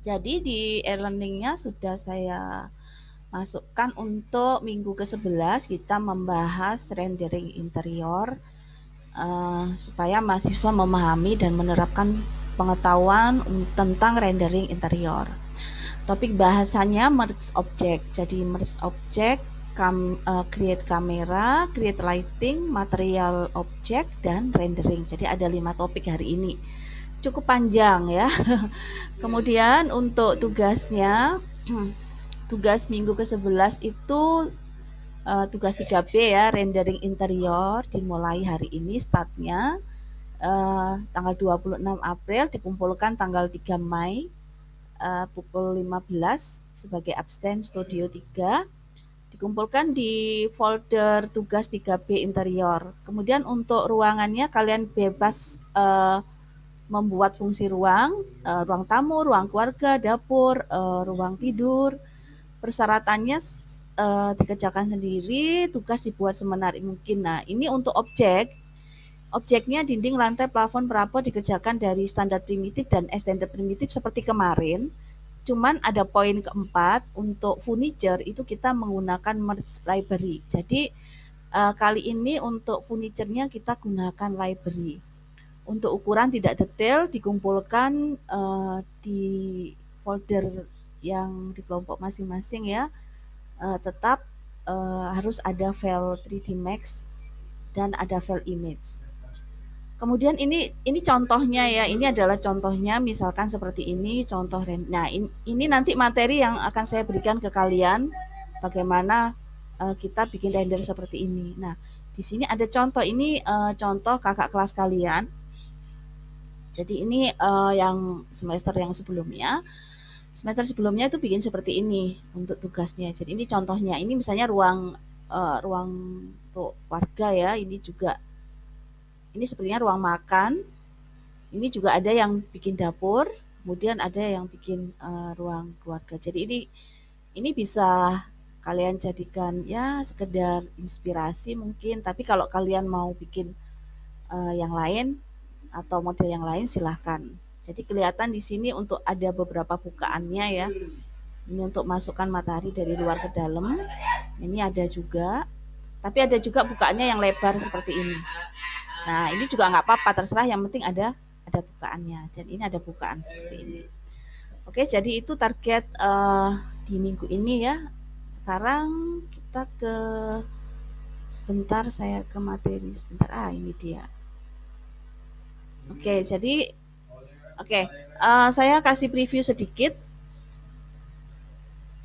Jadi di e-learningnya sudah saya masukkan untuk minggu ke-11 kita membahas rendering interior supaya mahasiswa memahami dan menerapkan pengetahuan tentang rendering interior. Topik bahasanya merge object. Jadi merge object, create kamera, create lighting, material object, dan rendering. Jadi ada 5 topik hari ini. Cukup panjang ya. Kemudian untuk tugasnya, tugas minggu ke-11 itu tugas 3B ya, rendering interior, dimulai hari ini startnya tanggal 26 April, dikumpulkan tanggal 3 Mei pukul 15 sebagai absen studio 3, dikumpulkan di folder tugas 3B interior. Kemudian untuk ruangannya kalian bebas membuat fungsi ruang, ruang tamu, ruang keluarga, dapur, ruang tidur. Persyaratannya dikerjakan sendiri, tugas dibuat semenarik mungkin. Nah, ini untuk objek. Objeknya dinding, lantai, plafon, perabot dikerjakan dari standar primitif dan extended primitif seperti kemarin. Cuman ada poin keempat, untuk furniture itu kita menggunakan merge library. Jadi kali ini untuk furniture-nya kita gunakan library. Untuk ukuran tidak detail dikumpulkan di folder yang di kelompok masing-masing ya. Tetap harus ada file 3D Max dan ada file image. Kemudian ini contohnya ya, ini adalah contohnya misalkan seperti ini contoh. Nah, ini nanti materi yang akan saya berikan ke kalian bagaimana kita bikin render seperti ini. Nah, di sini ada contoh, ini contoh kakak kelas kalian. Jadi ini yang semester sebelumnya itu bikin seperti ini untuk tugasnya. Jadi ini contohnya, ini misalnya ruang untuk warga ya, ini juga ini sepertinya ruang makan. Ini juga ada yang bikin dapur, kemudian ada yang bikin ruang keluarga. Jadi ini bisa kalian jadikan ya sekedar inspirasi mungkin, tapi kalau kalian mau bikin yang lain atau model yang lain silahkan. Jadi kelihatan di sini untuk ada beberapa bukaannya ya. Ini untuk masukkan matahari dari luar ke dalam. Ini ada juga, tapi ada juga bukaannya yang lebar seperti ini. Nah, ini juga nggak apa-apa, terserah, yang penting ada bukaannya. Dan ini ada bukaan seperti ini. Oke, jadi itu target di minggu ini ya. Sekarang kita ke sebentar, saya ke materi sebentar. Ini dia. Oke, jadi saya kasih preview sedikit.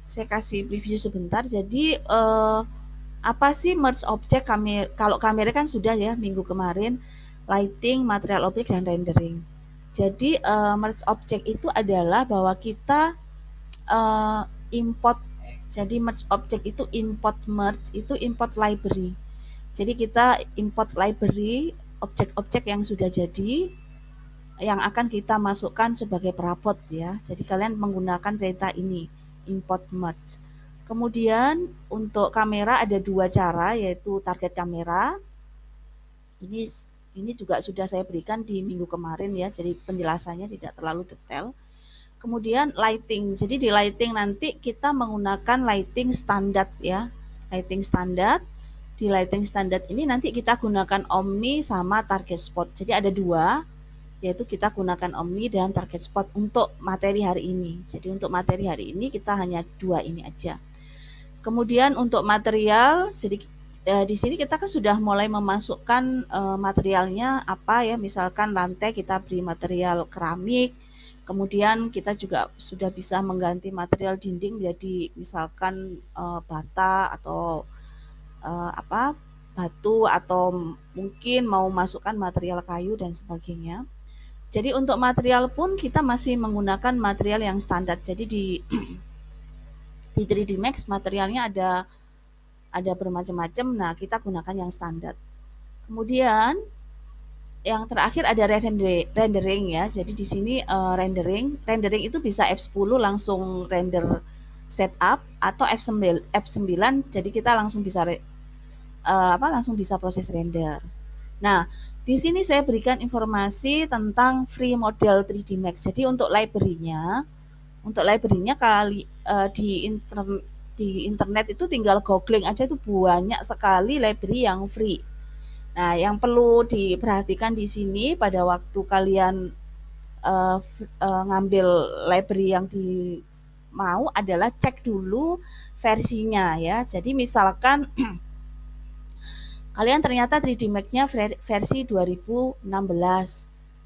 Saya kasih preview sebentar. Jadi apa sih merge object? Kalau kamera kan sudah ya minggu kemarin, lighting, material object, dan rendering. Jadi merge object itu adalah bahwa kita import. Jadi merge object itu import merge, itu import library. Jadi kita import library objek-objek yang sudah jadi, yang akan kita masukkan sebagai perabot ya. Jadi kalian menggunakan perintah ini, import merge. Kemudian untuk kamera ada 2 cara, yaitu target kamera. Ini juga sudah saya berikan di minggu kemarin ya, jadi penjelasannya tidak terlalu detail. Kemudian lighting. Jadi di lighting nanti kita menggunakan lighting standar ya. Lighting standar. Di lighting standar ini nanti kita gunakan Omni sama target spot. Jadi ada 2, yaitu kita gunakan Omni dan target spot untuk materi hari ini. Jadi untuk materi hari ini kita hanya 2 ini aja. Kemudian untuk material, di sini kita kan sudah mulai memasukkan materialnya apa ya, misalkan lantai kita beri material keramik. Kemudian kita juga sudah bisa mengganti material dinding menjadi misalkan bata atau batu, atau mungkin mau masukkan material kayu dan sebagainya. Jadi untuk material pun kita masih menggunakan material yang standar. Jadi di 3D Max materialnya ada bermacam-macam. Nah, kita gunakan yang standar. Kemudian yang terakhir ada rendering ya. Jadi di sini rendering itu bisa F10 langsung render setup, atau F9 jadi kita langsung bisa langsung bisa proses render. Nah, di sini saya berikan informasi tentang free model 3D Max. Jadi untuk library-nya Untuk library-nya di internet itu tinggal googling aja itu banyak sekali library yang free. Nah, yang perlu diperhatikan di sini pada waktu kalian ngambil library yang mau adalah cek dulu versinya ya. Jadi misalkan kalian ternyata 3D Max-nya versi 2016,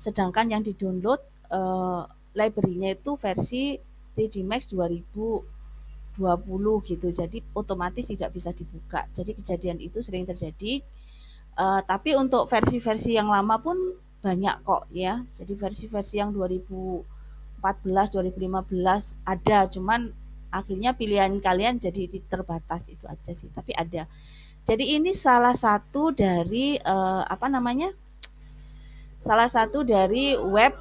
sedangkan yang di-download library-nya itu versi 3D Max 2020 gitu. Jadi otomatis tidak bisa dibuka. Jadi kejadian itu sering terjadi. Tapi untuk versi-versi yang lama pun banyak kok ya. Jadi versi-versi yang 2014, 2015 ada, cuman akhirnya pilihan kalian jadi terbatas itu aja sih. Tapi ada. Jadi ini salah satu dari salah satu dari web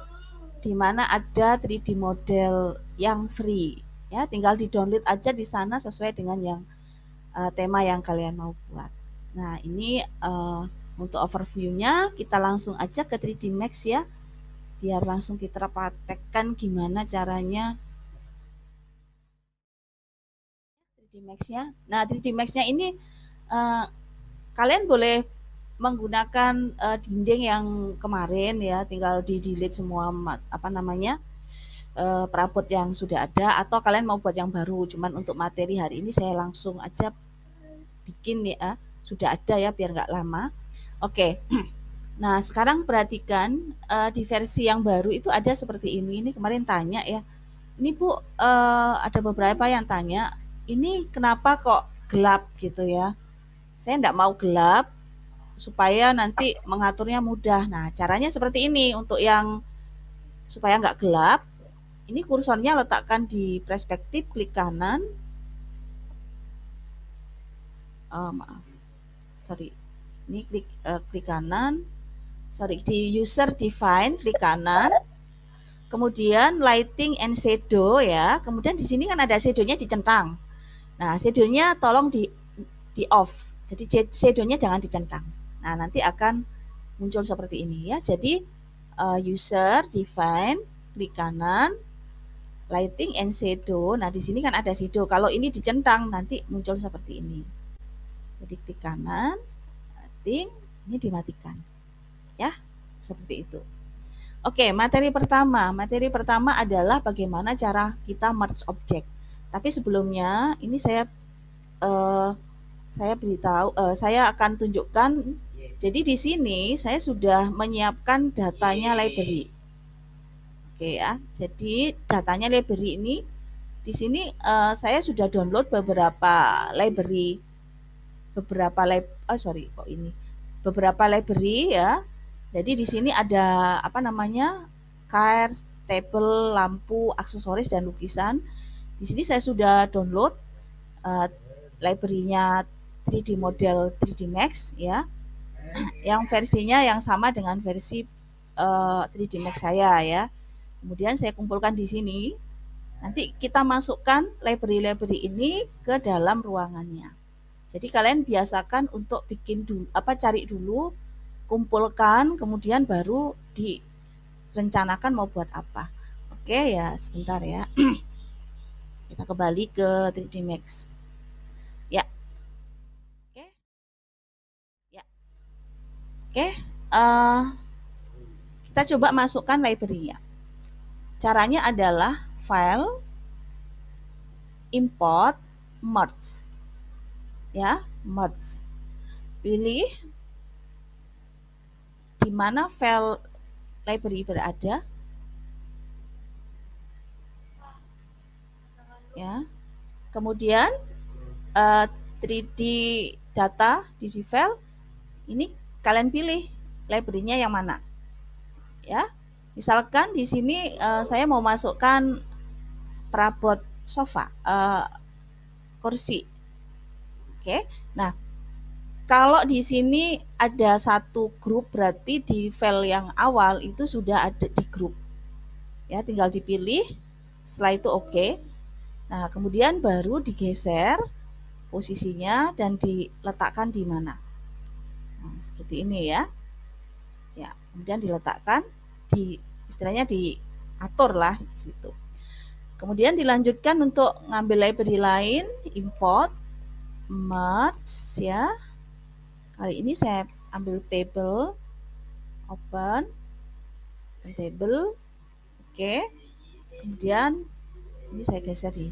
di mana ada 3D model yang free. Ya, tinggal di-download aja di sana sesuai dengan yang tema yang kalian mau buat. Nah, ini untuk overview-nya kita langsung aja ke 3D Max ya. Biar langsung kita praktekkan gimana caranya 3D Max-nya. Nah, 3D Max-nya ini kalian boleh menggunakan dinding yang kemarin ya, tinggal di delete semua perabot yang sudah ada, atau kalian mau buat yang baru. Cuman untuk materi hari ini saya langsung aja bikin ya, sudah ada ya biar nggak lama. Oke. Nah, sekarang perhatikan di versi yang baru itu ada seperti ini. Ini kemarin tanya ya. Ini Bu, ada beberapa yang tanya, ini kenapa kok gelap gitu ya? Saya enggak mau gelap supaya nanti mengaturnya mudah. Nah, caranya seperti ini. Untuk yang supaya enggak gelap, ini kursornya letakkan di perspektif, klik kanan. Maaf. Sorry. Ini klik kanan. Sorry, di user define, klik kanan. Kemudian lighting and shadow ya. Kemudian di sini kan ada shadow-nya dicentang. Nah, shadow-nya tolong di off. Jadi shadow-nya jangan dicentang. Nah, nanti akan muncul seperti ini ya. Jadi user define, klik kanan, lighting and shadow. Nah, di sini kan ada shadow. Kalau ini dicentang nanti muncul seperti ini. Jadi klik kanan, lighting, ini dimatikan. Ya, seperti itu. Oke, materi pertama adalah bagaimana cara kita merge object. Tapi sebelumnya ini saya beritahu, saya akan tunjukkan. Jadi di sini saya sudah menyiapkan datanya library. Oke ya, jadi datanya library ini di sini saya sudah download beberapa library ya. Jadi di sini ada cars, table, lampu, aksesoris dan lukisan. Di sini saya sudah download library-nya 3D model 3D Max ya. Yang versinya yang sama dengan versi 3D Max saya ya. Kemudian saya kumpulkan di sini. Nanti kita masukkan library-library ini ke dalam ruangannya. Jadi kalian biasakan untuk cari dulu, kumpulkan, kemudian baru direncanakan mau buat apa. Oke ya, sebentar ya. Kita kembali ke 3D Max. Ya. Oke. Ya. Oke, kita coba masukkan library-nya. Caranya adalah file, import, merge. Ya, merge. Pilih di mana file library berada. Ya. Kemudian 3D data, 3D file ini kalian pilih library-nya yang mana. Ya. Misalkan di sini saya mau masukkan perabot sofa, kursi. Oke. Nah, kalau di sini ada satu grup berarti di file yang awal itu sudah ada di grup. Ya, tinggal dipilih. Setelah itu oke. Nah, kemudian baru digeser posisinya dan diletakkan di mana. Nah, seperti ini ya. Ya, kemudian diletakkan istilahnya diatur lah di situ. Kemudian dilanjutkan untuk ngambil library lain, import, merge ya. Kali ini saya ambil table, open, table, oke. Kemudian ini saya geser di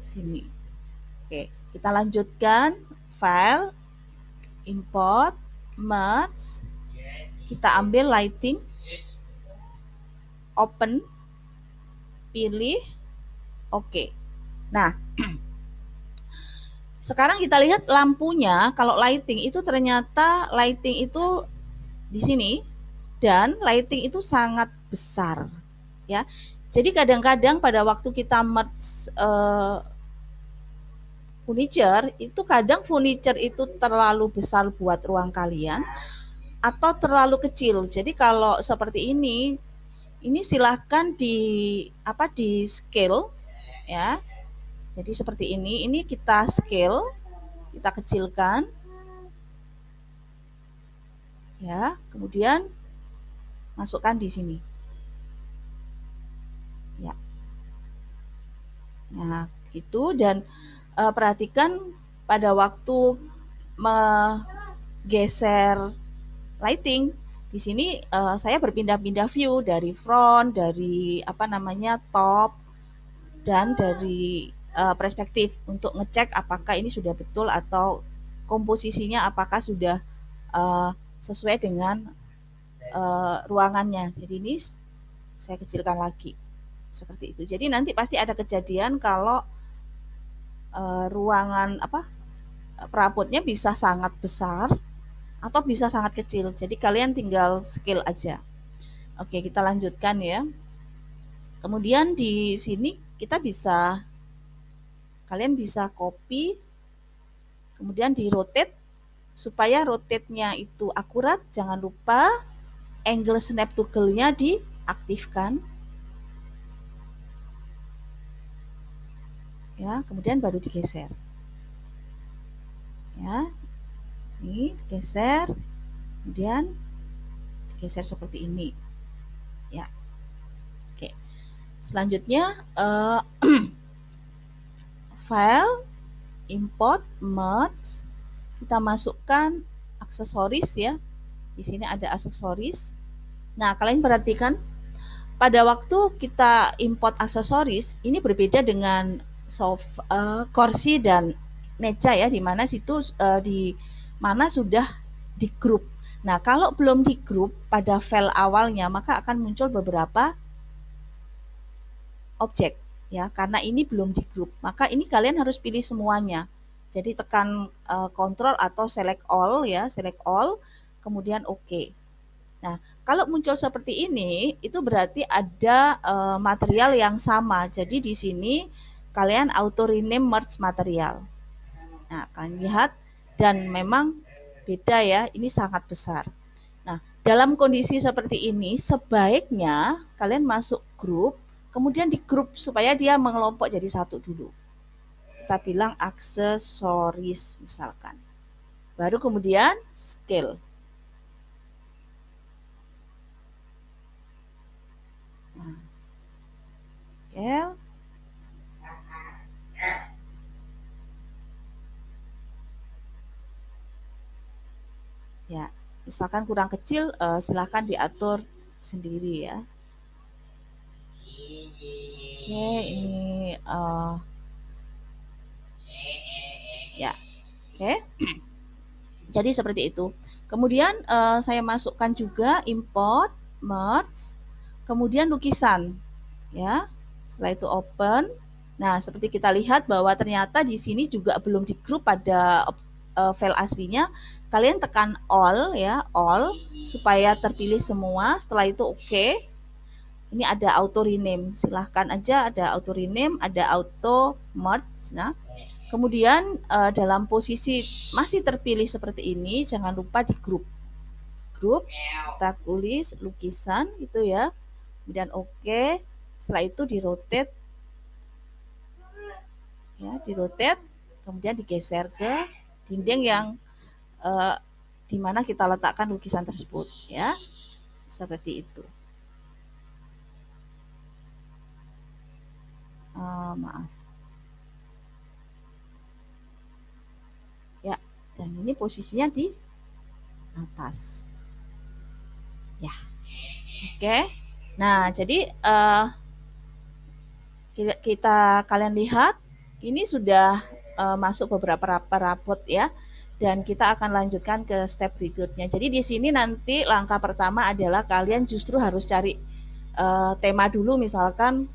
sini. Oke, kita lanjutkan file, import, merge, kita ambil lighting, open, pilih, oke. Nah, sekarang kita lihat lampunya, kalau lighting itu ternyata lighting itu di sini dan lighting itu sangat besar ya. Jadi kadang-kadang pada waktu kita merge furniture itu kadang furniture itu terlalu besar buat ruang kalian atau terlalu kecil. Jadi kalau seperti ini silahkan di scale ya. Jadi seperti ini kita scale, kita kecilkan ya, kemudian masukkan di sini ya. Nah gitu, dan perhatikan pada waktu menggeser lighting di sini saya berpindah-pindah view dari front, dari top, dan dari perspektif untuk ngecek apakah ini sudah betul atau komposisinya apakah sudah sesuai dengan ruangannya. Jadi ini saya kecilkan lagi seperti itu. Jadi nanti pasti ada kejadian kalau ruangan perabotnya bisa sangat besar atau bisa sangat kecil. Jadi kalian tinggal scale aja. Oke, kita lanjutkan ya. Kemudian di sini kalian bisa copy, kemudian di rotate supaya rotate-nya itu akurat. Jangan lupa angle snap toggle-nya diaktifkan. Ya, kemudian baru digeser. Ya. Ini digeser, kemudian digeser seperti ini. Ya. Oke. Selanjutnya file, import, merge, kita masukkan aksesoris ya. Di sini ada aksesoris. Nah, kalian perhatikan pada waktu kita import aksesoris ini berbeda dengan kursi dan meja ya, di mana sudah di grup. Nah, kalau belum di grup pada file awalnya, maka akan muncul beberapa objek ya, karena ini belum di grup. Maka ini kalian harus pilih semuanya. Jadi tekan Ctrl atau select all ya, select all, kemudian OK. Nah, kalau muncul seperti ini, itu berarti ada material yang sama. Jadi di sini kalian auto rename merge material. Nah, kalian lihat, dan memang beda ya, ini sangat besar. Nah, dalam kondisi seperti ini, sebaiknya kalian masuk grup, kemudian di grup supaya dia mengelompok jadi satu dulu. Kita bilang aksesoris misalkan. Baru kemudian scale. Nah, scale. Ya, misalkan kurang kecil, silahkan diatur sendiri ya. Oke, ini ya, oke. Jadi seperti itu. Kemudian saya masukkan juga import, merge, kemudian lukisan, ya. Setelah itu open. Nah, seperti kita lihat bahwa ternyata di sini juga belum di group pada file aslinya. Kalian tekan all ya, all supaya terpilih semua. Setelah itu oke. Ini ada auto rename. Silahkan aja, ada auto rename, ada auto merge. Nah, kemudian dalam posisi masih terpilih seperti ini, jangan lupa di grup. Grup, kita tulis lukisan gitu ya. Kemudian oke. Setelah itu di rotate. Ya, di rotate, kemudian digeser ke dinding yang di mana kita letakkan lukisan tersebut ya. Seperti itu. Maaf ya, dan ini posisinya di atas ya. Oke, nah jadi kalian lihat ini sudah masuk beberapa rapot ya, dan kita akan lanjutkan ke step berikutnya. Jadi di sini nanti langkah pertama adalah kalian justru harus cari tema dulu, misalkan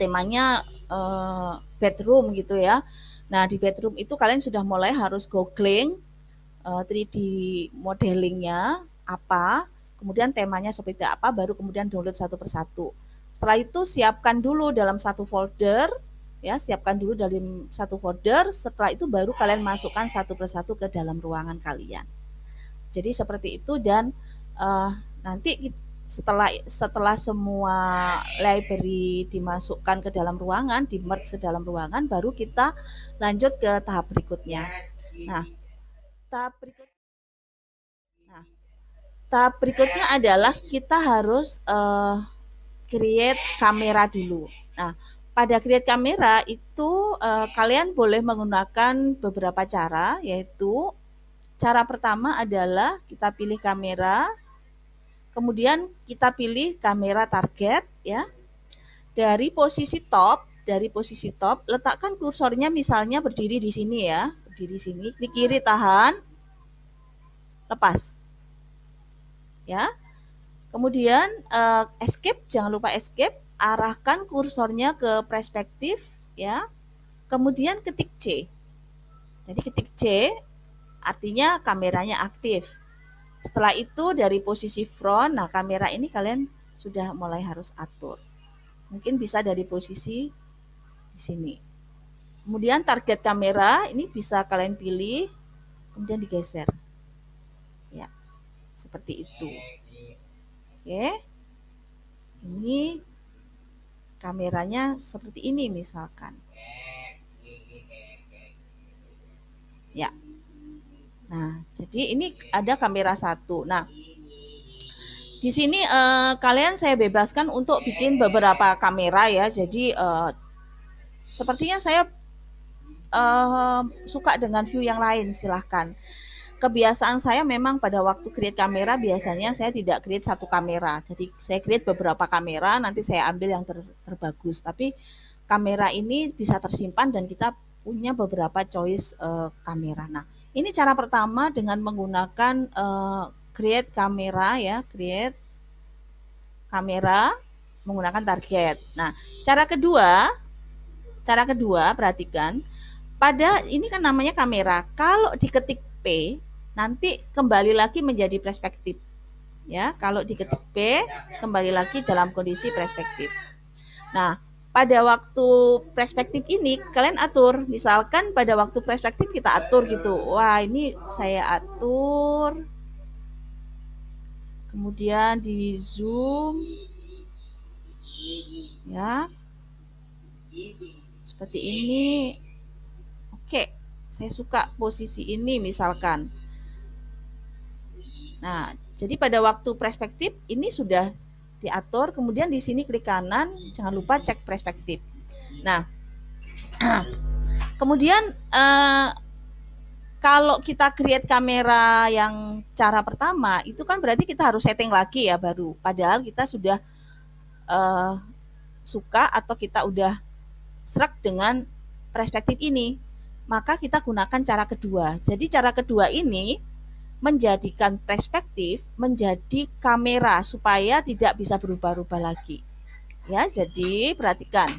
temanya bedroom gitu ya. Nah di bedroom itu kalian sudah mulai harus googling 3D modelingnya apa, kemudian temanya seperti apa, baru kemudian download satu persatu. Setelah itu siapkan dulu dalam satu folder ya, siapkan dulu dalam satu folder. Setelah itu baru kalian masukkan satu persatu ke dalam ruangan kalian. Jadi seperti itu, dan nanti setelah semua library dimasukkan ke dalam ruangan, di merge ke dalam ruangan, baru kita lanjut ke tahap berikutnya. Nah, tahap berikutnya tahap berikutnya adalah kita harus create kamera dulu. Nah, pada create kamera itu kalian boleh menggunakan beberapa cara, yaitu cara pertama adalah kita pilih kamera, kemudian kita pilih kamera target ya. Dari posisi top, letakkan kursornya misalnya berdiri di sini ya, berdiri sini, di kiri tahan, lepas. Ya. Kemudian escape, jangan lupa escape, arahkan kursornya ke perspektif ya. Kemudian ketik C. Jadi ketik C artinya kameranya aktif. Setelah itu dari posisi front, nah kamera ini kalian sudah mulai harus atur. Mungkin bisa dari posisi di sini. Kemudian target kamera ini bisa kalian pilih, kemudian digeser. Ya, seperti itu. Oke. Ini kameranya seperti ini misalkan. Ya. Nah, jadi ini ada kamera satu. Nah, di sini kalian saya bebaskan untuk bikin beberapa kamera ya. Jadi sepertinya saya suka dengan view yang lain, silahkan. Kebiasaan saya memang pada waktu create kamera biasanya saya tidak create satu kamera. Jadi saya create beberapa kamera, nanti saya ambil yang terbagus. Tapi kamera ini bisa tersimpan dan kita punya beberapa choice kamera. Nah, ini cara pertama dengan menggunakan create kamera ya, create kamera menggunakan target. Nah, cara kedua perhatikan, pada ini kan namanya kamera. Kalau diketik P nanti kembali lagi menjadi perspektif. Ya, kalau diketik P kembali lagi dalam kondisi perspektif. Nah, pada waktu perspektif ini kalian atur. Misalkan pada waktu perspektif kita atur gitu. Wah, ini saya atur. Kemudian di zoom. Ya. Seperti ini. Oke, saya suka posisi ini misalkan. Nah, jadi pada waktu perspektif ini sudah diatur, kemudian di sini klik kanan, jangan lupa cek perspektif. Nah, kemudian kalau kita create kamera yang cara pertama, itu kan berarti kita harus setting lagi ya baru. Padahal kita sudah suka atau kita udah serak dengan perspektif ini. Maka kita gunakan cara kedua. Jadi cara kedua ini menjadikan perspektif menjadi kamera supaya tidak bisa berubah-ubah lagi. Ya, jadi perhatikan.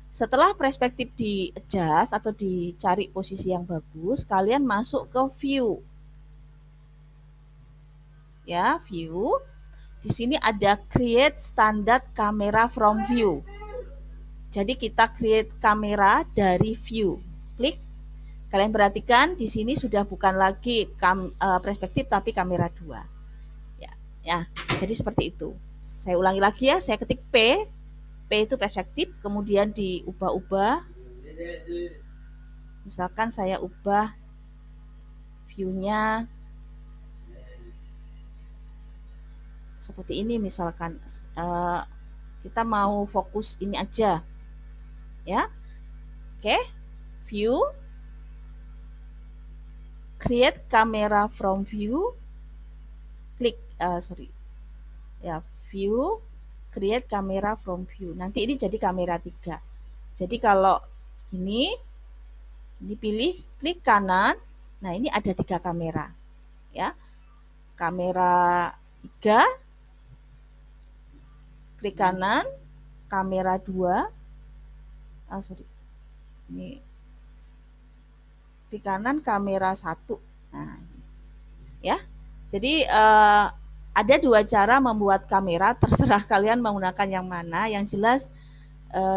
Setelah perspektif di adjust atau dicari posisi yang bagus, kalian masuk ke view. Ya, view. Di sini ada create standard camera from view. Jadi kita create kamera dari view. Klik. Kalian perhatikan di sini sudah bukan lagi perspektif tapi kamera 2. Ya, jadi seperti itu. Saya ulangi lagi ya, saya ketik P. P itu perspektif, kemudian diubah-ubah. Misalkan saya ubah view-nya seperti ini misalkan. Kita mau fokus ini aja. ya. Oke, view, create camera from view, klik ya, view, create camera from view. Nanti ini jadi kamera 3. Jadi kalau gini, ini pilih, klik kanan. Nah, ini ada 3 kamera, ya. Kamera 3, klik kanan, kamera 2, ini klik kanan, kamera 1. Nah, ini, ya. Jadi ada 2 cara membuat kamera, terserah kalian menggunakan yang mana. Yang jelas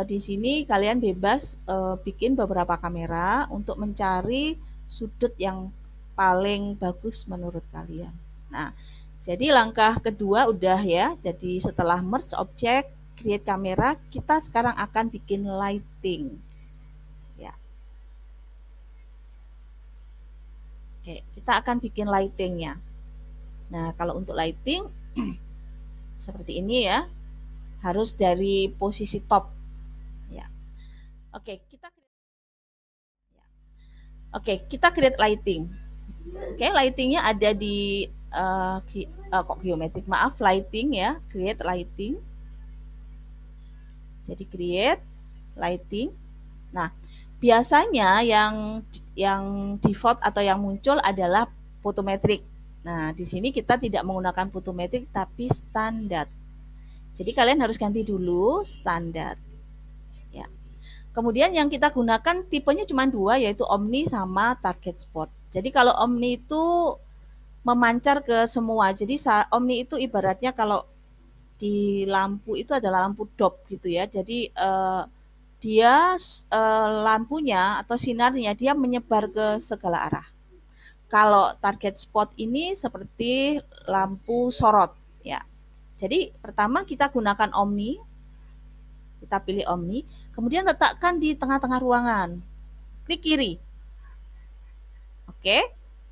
di sini kalian bebas bikin beberapa kamera untuk mencari sudut yang paling bagus menurut kalian. Nah, jadi langkah kedua udah ya. Jadi setelah merge object, create kamera, kita sekarang akan bikin lighting. Ya. Oke, kita akan bikin lightingnya. Nah, kalau untuk lighting seperti ini ya, harus dari posisi top. Ya. Oke, kita create lighting. Oke, lightingnya ada di kok geometrik, maaf, lighting ya, create lighting. Jadi create lighting. Nah, biasanya yang default atau yang muncul adalah photometric. Nah, di sini kita tidak menggunakan photometric tapi standar. Jadi kalian harus ganti dulu standar. Ya. Kemudian yang kita gunakan tipenya cuma 2, yaitu omni sama target spot. Jadi kalau omni itu memancar ke semua. Jadi omni itu ibaratnya kalau di lampu itu adalah lampu dop gitu ya. Jadi dia lampunya atau sinarnya dia menyebar ke segala arah. Kalau target spot ini seperti lampu sorot ya. Jadi pertama kita gunakan omni. Kita pilih omni, kemudian letakkan di tengah-tengah ruangan. Klik kiri. Oke.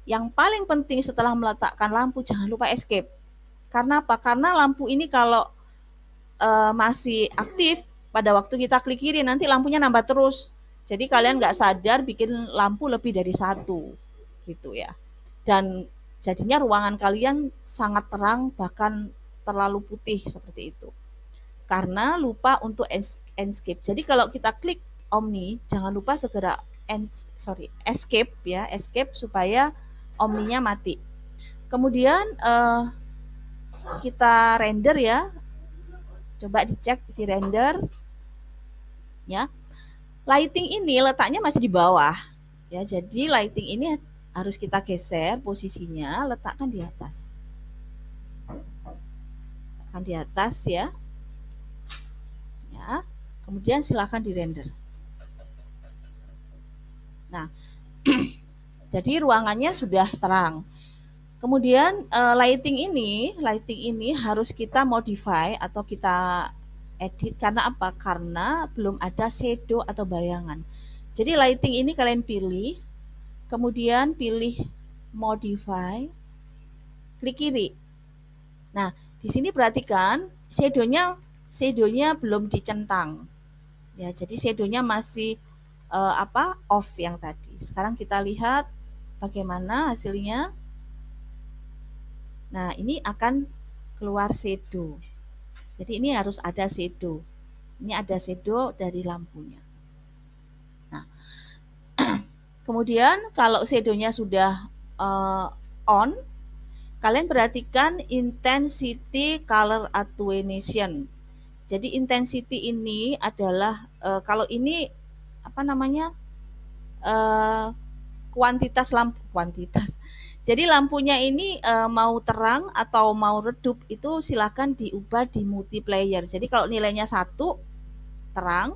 Yang paling penting setelah meletakkan lampu jangan lupa escape. Karena apa? Karena lampu ini kalau masih aktif pada waktu kita klik kiri nanti lampunya nambah terus. Jadi kalian nggak sadar bikin lampu lebih dari 1 gitu ya. Dan jadinya ruangan kalian sangat terang bahkan terlalu putih seperti itu. Karena lupa untuk escape. Jadi kalau kita klik omni jangan lupa segera escape ya, escape supaya omninya mati. Kemudian kita render ya. Coba dicek di render. Ya. Lighting ini letaknya masih di bawah. Ya, jadi lighting ini harus kita geser posisinya, letakkan di atas. Letakkan di atas ya. Ya. Kemudian silakan di render. Nah, jadi ruangannya sudah terang. Kemudian lighting ini harus kita modify atau kita edit karena apa? Karena belum ada shadow atau bayangan. Jadi lighting ini kalian pilih, kemudian pilih modify, klik kiri. Nah, di sini perhatikan shadownya belum dicentang. Ya, jadi shadownya masih off yang tadi. Sekarang kita lihat bagaimana hasilnya. Nah, ini akan keluar shadow. Jadi ini harus ada shadow. Ini ada shadow dari lampunya. Nah, kemudian kalau shadownya sudah on, kalian perhatikan intensity color attenuation. Jadi intensity ini adalah kalau ini apa namanya kuantitas lampu, Jadi lampunya ini mau terang atau mau redup itu silahkan diubah di multiplayer. Jadi kalau nilainya 1 terang,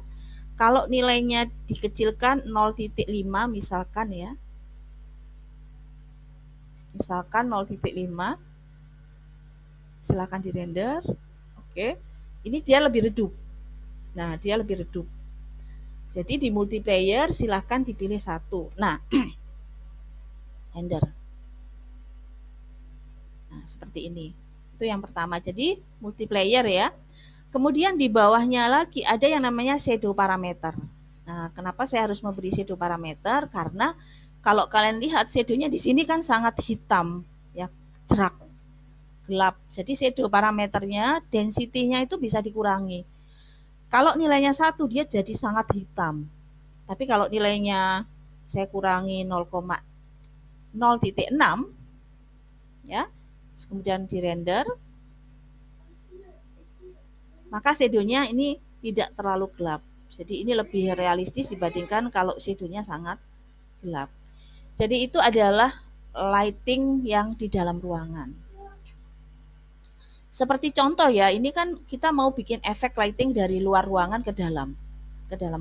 kalau nilainya dikecilkan 0,5 misalkan ya. Misalkan 0,5. Silahkan di render. Oke. Ini dia lebih redup. Nah, dia lebih redup. Jadi di multiplayer silahkan dipilih 1. Nah, render. Nah, seperti ini. Itu yang pertama. Jadi multiplayer ya. Kemudian di bawahnya lagi ada yang namanya shadow parameter. Nah, kenapa saya harus memberi shadow parameter? Karena kalau kalian lihat shadownya di sini kan sangat hitam, ya, cerak, gelap. Jadi shadow parameternya, density-nya itu bisa dikurangi. Kalau nilainya 1, dia jadi sangat hitam. Tapi kalau nilainya saya kurangi 0,0,6, ya, kemudian di render, maka shadownya ini tidak terlalu gelap. Jadi ini lebih realistis dibandingkan kalau shadownya sangat gelap. Jadi itu adalah lighting yang di dalam ruangan. Seperti contoh ya, ini kan kita mau bikin efek lighting dari luar ruangan ke dalam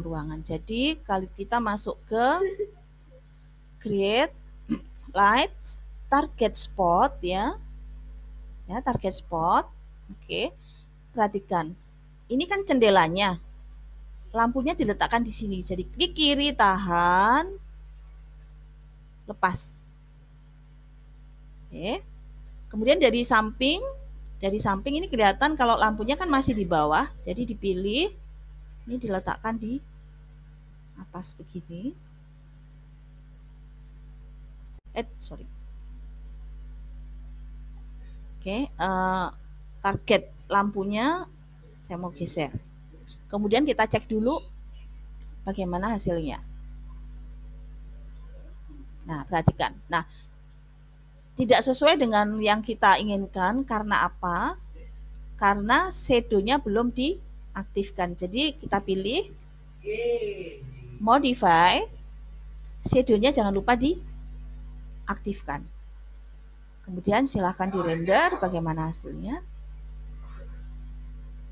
ruangan. Jadi kalau kita masuk ke create light target spot, ya target spot. Oke, perhatikan, ini kan jendelanya, lampunya diletakkan di sini. Jadi di kiri tahan, lepas. Oke, kemudian dari samping ini kelihatan kalau lampunya kan masih di bawah, jadi dipilih, ini diletakkan di atas begini. Sorry. Oke, target lampunya saya mau geser. Kemudian kita cek dulu bagaimana hasilnya. Nah, perhatikan. Nah, tidak sesuai dengan yang kita inginkan. Karena apa? Karena shadow-nya belum diaktifkan. Jadi kita pilih modify, shadow-nya jangan lupa diaktifkan. Kemudian silahkan di-render bagaimana hasilnya.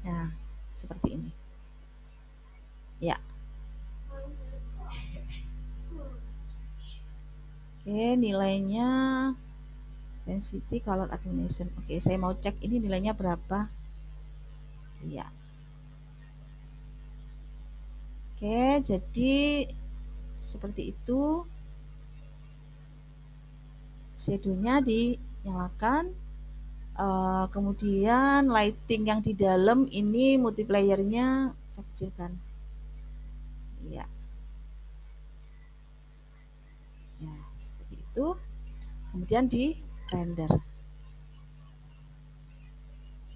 Nah, seperti ini. Ya. Oke, nilainya density color attenuation. Oke, saya mau cek ini nilainya berapa. Iya. Oke, jadi seperti itu. Shadow-nya dinyalakan. Kemudian lighting yang di dalam ini multiplier-nya saya kecilkan. Iya. Ya, seperti itu. Kemudian di render.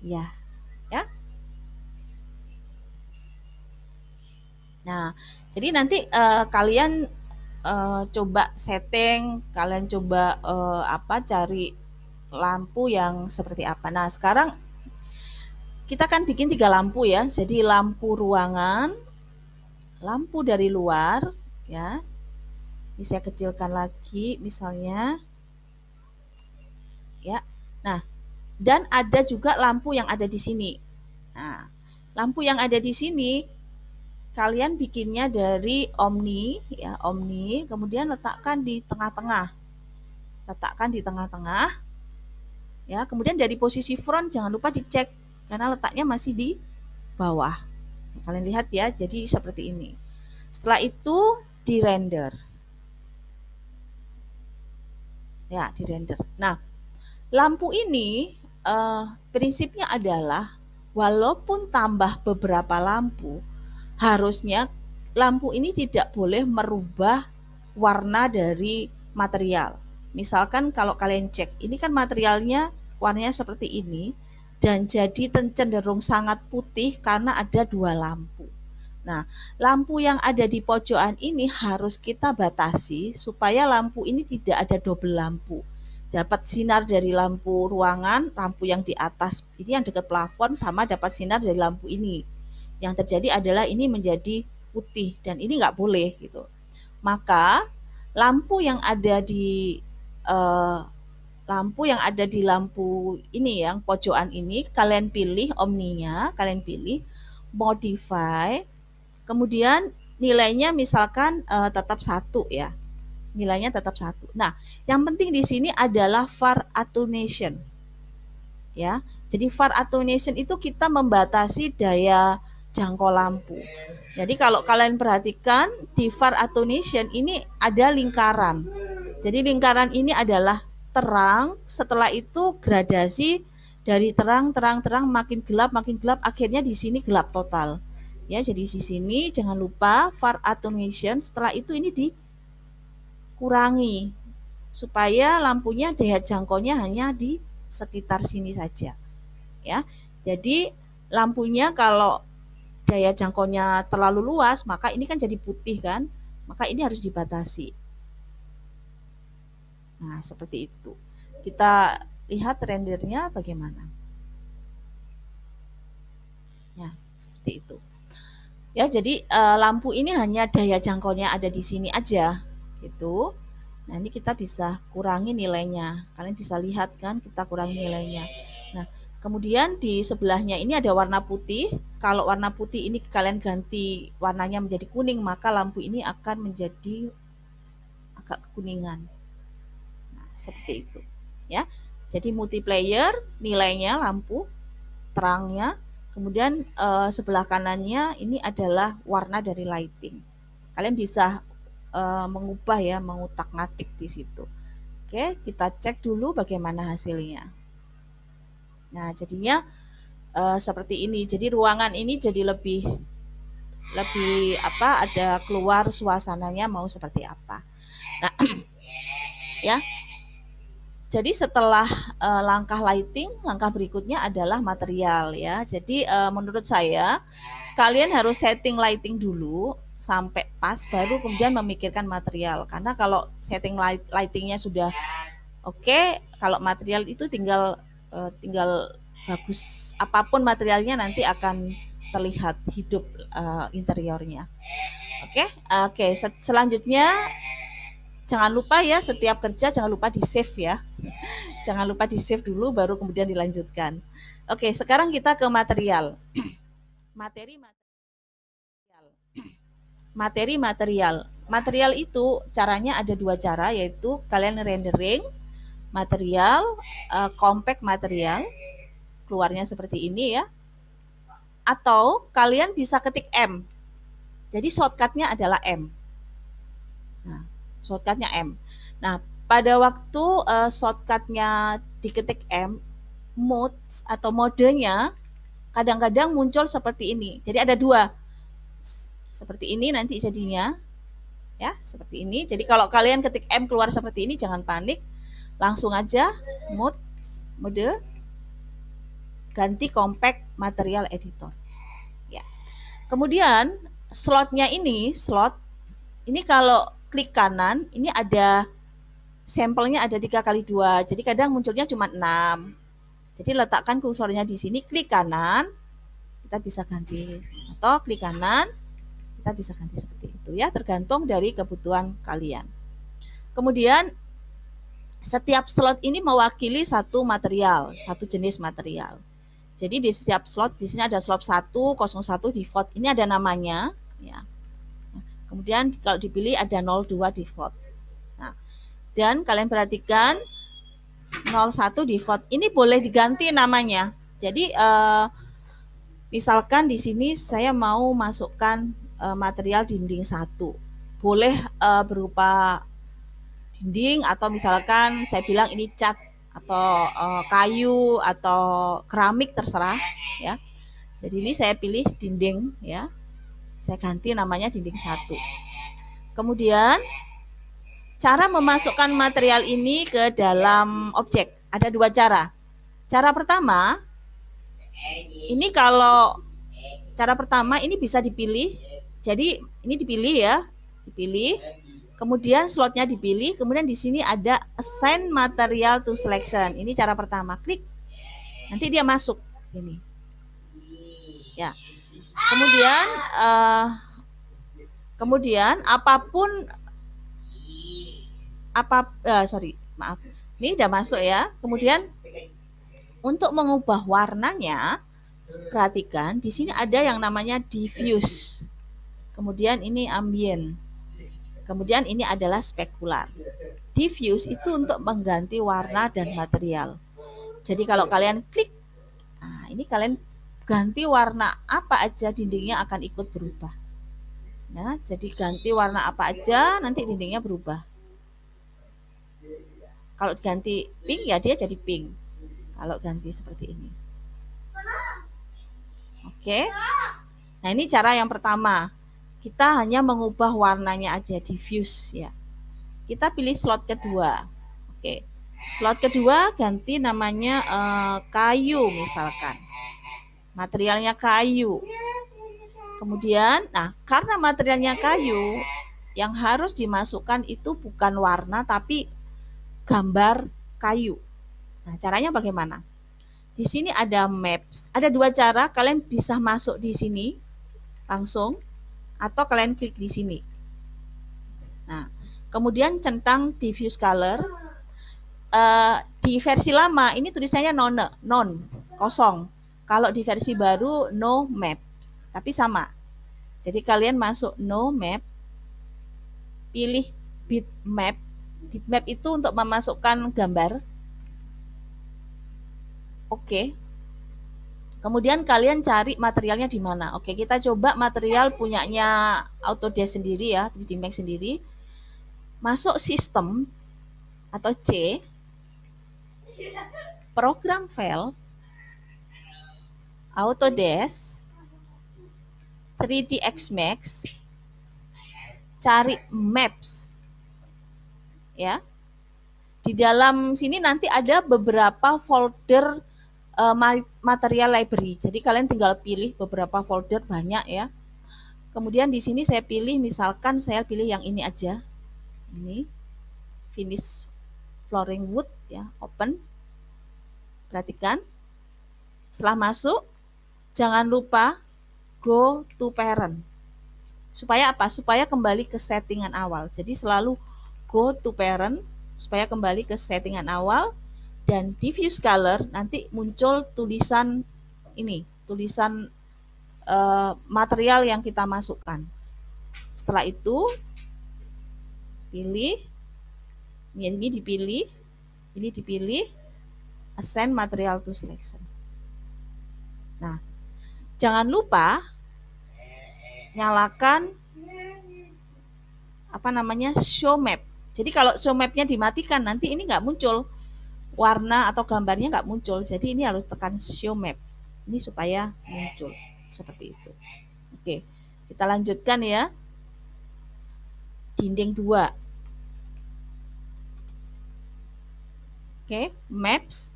Ya. Nah, jadi nanti kalian coba setting, kalian coba cari lampu yang seperti apa. Nah, sekarang kita kan bikin 3 lampu ya. Jadi lampu ruangan, lampu dari luar, ya. Ini saya kecilkan lagi misalnya. Ya. Nah, dan ada juga lampu yang ada di sini. Nah, lampu yang ada di sini kalian bikinnya dari Omni, ya, Omni, kemudian letakkan di tengah-tengah. Ya, kemudian dari posisi front jangan lupa dicek karena letaknya masih di bawah. Nah, kalian lihat ya, jadi seperti ini. Setelah itu di render. Ya, di render. Nah, lampu ini prinsipnya adalah walaupun tambah beberapa lampu, harusnya lampu ini tidak boleh merubah warna dari material. Misalkan kalau kalian cek, ini kan materialnya warnanya seperti ini dan jadi cenderung sangat putih karena ada 2 lampu. Nah, lampu yang ada di pojokan ini harus kita batasi supaya lampu ini tidak ada double lampu. Dapat sinar dari lampu ruangan, lampu yang di atas ini yang dekat plafon sama dapat sinar dari lampu ini. Yang terjadi adalah ini menjadi putih dan ini nggak boleh gitu. Maka lampu yang ada di lampu ini yang pojokan ini kalian pilih omninya, kalian pilih modify, kemudian nilainya misalkan tetap 1 ya. Nilainya tetap 1. Nah, yang penting di sini adalah far attenuation. Ya. Jadi far attenuation itu kita membatasi daya jangkau lampu. Jadi kalau kalian perhatikan di far attenuation ini ada lingkaran. Jadi lingkaran ini adalah terang, setelah itu gradasi dari terang makin gelap, akhirnya di sini gelap total. Ya, jadi di sini jangan lupa far attenuation, setelah itu ini dikurangi supaya lampunya daya jangkaunya hanya di sekitar sini saja. Ya. Jadi lampunya kalau daya jangkaunya terlalu luas, maka ini kan jadi putih kan? Maka ini harus dibatasi. Nah, seperti itu. Kita lihat rendernya bagaimana. Ya, seperti itu. Ya, jadi lampu ini hanya daya jangkaunya ada di sini aja, gitu. Nah, ini kita bisa kurangi nilainya. Kalian bisa lihat kan, kita kurangi nilainya. Nah, kemudian di sebelahnya ini ada warna putih. Kalau warna putih ini kalian ganti warnanya menjadi kuning, maka lampu ini akan menjadi agak kekuningan. Nah, seperti itu. Ya. Jadi multiplayer nilainya lampu terangnya. Kemudian sebelah kanannya ini adalah warna dari lighting. Kalian bisa mengubah ya, mengutak-ngatik di situ. Oke, kita cek dulu bagaimana hasilnya. Nah, jadinya seperti ini. Jadi ruangan ini jadi lebih apa? Ada keluar suasananya mau seperti apa. Nah, ya. Jadi setelah langkah lighting, langkah berikutnya adalah material ya. Jadi menurut saya kalian harus setting lighting dulu sampai pas, baru kemudian memikirkan material. Karena kalau setting lightingnya sudah oke, kalau material itu tinggal bagus apapun materialnya nanti akan terlihat hidup interiornya. Oke, selanjutnya jangan lupa ya, setiap kerja jangan lupa di save ya. Jangan lupa di save dulu baru kemudian dilanjutkan. Oke, sekarang kita ke material. Materi-material. Material itu caranya ada dua cara, yaitu kalian rendering material, compact material, keluarnya seperti ini ya. Atau kalian bisa ketik M. Jadi shortcutnya adalah M. Nah, shortcutnya M. Nah, pada waktu shortcutnya diketik M, mode atau modenya kadang-kadang muncul seperti ini. Jadi ada dua. Seperti ini nanti jadinya. Ya, seperti ini. Jadi kalau kalian ketik M keluar seperti ini, jangan panik. Langsung aja mode ganti compact material editor. Ya. Kemudian slotnya ini, kalau klik kanan, ini ada sampelnya ada 3x2. Jadi kadang munculnya cuma 6. Jadi letakkan kursornya di sini, klik kanan, kita bisa ganti. Atau klik kanan, kita bisa ganti seperti itu ya, tergantung dari kebutuhan kalian. Kemudian setiap slot ini mewakili satu material, satu jenis material. Jadi di setiap slot, di sini ada slot 101 default, ini ada namanya ya. Kemudian kalau dipilih ada 02 default. Nah, dan kalian perhatikan 01 default ini boleh diganti namanya. Jadi misalkan di sini saya mau masukkan material dinding 1. Boleh berupa dinding atau misalkan saya bilang ini cat atau kayu atau keramik, terserah ya. Jadi ini saya pilih dinding ya. Saya ganti namanya dinding 1. Kemudian cara memasukkan material ini ke dalam objek ada dua cara. Cara pertama ini ini bisa dipilih. Jadi ini dipilih ya, dipilih. Kemudian slotnya dipilih, kemudian di sini ada assign material to selection. Ini cara pertama, klik. Nanti dia masuk sini. Ya. Kemudian apapun ini udah masuk ya. Kemudian untuk mengubah warnanya, perhatikan di sini ada yang namanya diffuse. Kemudian ini ambient. Kemudian ini adalah spekular. Diffuse itu untuk mengganti warna dan material. Jadi kalau kalian klik, nah ini kalian ganti warna apa aja, dindingnya akan ikut berubah. Nah, jadi ganti warna apa aja, nanti dindingnya berubah. Kalau ganti pink ya dia jadi pink. Kalau ganti seperti ini. Oke. Nah, ini cara yang pertama. Kita hanya mengubah warnanya aja, diffuse ya. Kita pilih slot kedua. Oke. Slot kedua ganti namanya kayu misalkan. Materialnya kayu. Kemudian, nah, karena materialnya kayu, yang harus dimasukkan itu bukan warna tapi gambar kayu. Nah, caranya bagaimana? Di sini ada maps. Ada dua cara, kalian bisa masuk di sini langsung atau kalian klik di sini. Nah, kemudian centang diffuse color. Di versi lama ini tulisannya non, kosong. Kalau di versi baru no maps, tapi sama. Jadi kalian masuk no map, pilih bitmap. Bitmap itu untuk memasukkan gambar. Oke. Kemudian kalian cari materialnya di mana. Oke, kita coba material punyanya Autodesk sendiri ya, 3D Max sendiri. Masuk sistem atau C, program file, Autodesk, 3ds Max, cari maps. Ya. Di dalam sini nanti ada beberapa folder material library. Jadi kalian tinggal pilih beberapa folder, banyak ya. Kemudian di sini saya pilih, misalkan saya pilih yang ini aja. Ini finish flooring wood ya, open. Perhatikan. Setelah masuk, jangan lupa go to parent. Supaya apa? Supaya kembali ke settingan awal. Jadi selalu go to parent supaya kembali ke settingan awal. Dan diffuse color nanti muncul tulisan ini, tulisan material yang kita masukkan. Setelah itu pilih, ini dipilih, assign material to selection. Nah, jangan lupa nyalakan show map. Jadi kalau show mapnya dimatikan nanti ini nggak muncul. Warna atau gambarnya nggak muncul, jadi ini harus tekan show map ini supaya muncul seperti itu. Oke, kita lanjutkan ya. Dinding 2. Oke, maps,